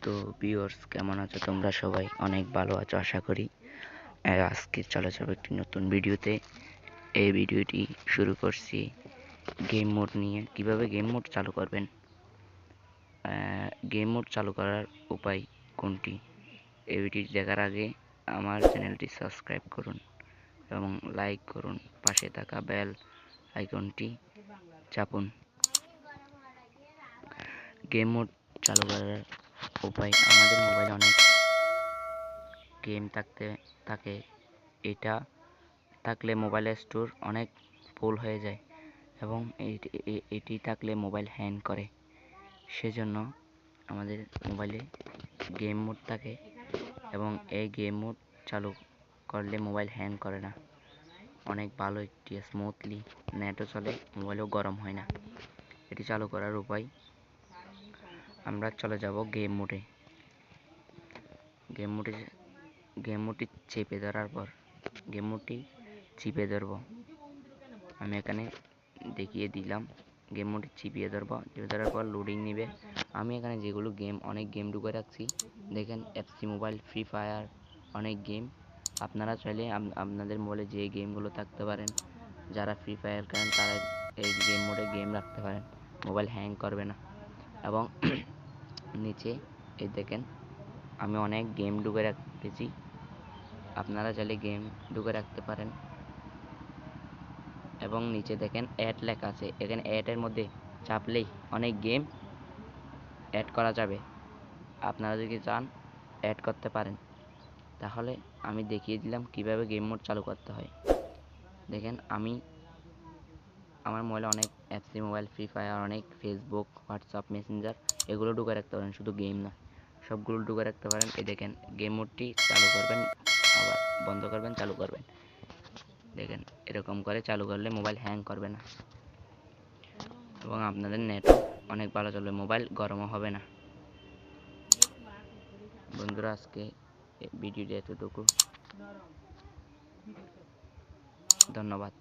তো ভিউয়ার্স, কেমন আছো তোমরা? সবাই অনেক ভালো আছো আশা করি। আজকে চলে যাবো একটি নতুন ভিডিওতে। এই ভিডিওটি শুরু করছি গেম মোড নিয়ে। কিভাবে গেম মোড চালু করবেন, গেম মোড চালু করার উপায় কোনটি, এই ভিডিওটি দেখার আগে আমার চ্যানেলটি সাবস্ক্রাইব করুন এবং লাইক করুন। পাশে থাকা বেল আইকনটি চাপুন। গেম মোড চালু করার উপায়, আমাদের মোবাইলে অনেক গেম থাকে। এটা থাকলে মোবাইল স্টোর অনেক ফুল হয়ে যায় এবং এটি থাকলে মোবাইল হ্যাং করে। সেজন্য আমাদের মোবাইলে গেম মোড থাকে এবং এই গেম মোড চালু করলে মোবাইল হ্যাং করে না। অনেক ভালো, একটি স্মুথলি নেটও চলে, মোবাইলও গরম হয় না। এটি চালু করার উপায়, আমরা চলে যাব গেম মোডে। গেম মোডটি চেপে ধরার পর গেম মোডটি চিপে ধরবো। আমি এখানে দেখিয়ে দিলাম। গেম মোডটি চিপিয়ে ধরবো, চিপে ধরার পর লোডিং নিবে। আমি এখানে যেগুলো অনেক গেম ঢুকে রাখছি, দেখেন এফসি মোবাইল, ফ্রি ফায়ার, অনেক গেম। আপনারা চাইলে আপনাদের মোবাইলে যে গেমগুলো থাকতে পারেন, যারা ফ্রি ফায়ার খেলেন তারা এই গেম মোডে গেম রাখতে পারেন, মোবাইল হ্যাং করবে না। এবং নিচে এই দেখেন আমি অনেক গেম ঢুকে রাখতেছি, আপনারা চাইলে গেম ঢুকে রাখতে পারেন। এবং নিচে দেখেন অ্যাড লেখা আছে, এখানে অ্যাডের মধ্যে চাপলেই অনেক গেম অ্যাড করা যাবে। আপনারা যদি চান অ্যাড করতে পারেন। তাহলে আমি দেখিয়ে দিলাম কিভাবে গেম মোড চালু করতে হয়। দেখেন আমি আমার মোবাইলে অনেক এফসি মোবাইল, ফ্রি ফায়ার, অনেক ফেসবুক, হোয়াটসঅ্যাপ, মেসেঞ্জার, এগুলো ঢুকে রাখতে পারেন, শুধু গেম না, সবগুলো ঢুকে রাখতে পারেন। এই দেখেন গেম মোডটি চালু করবেন, আবার বন্ধ করবেন, চালু করবেন। দেখেন এরকম করে চালু করলে মোবাইল হ্যাং করবে না এবং আপনাদের নেটও অনেক ভালো চলবে, মোবাইল গরমও হবে না। বন্ধুরা, আজকে ভিডিওটি এতটুকু। ধন্যবাদ।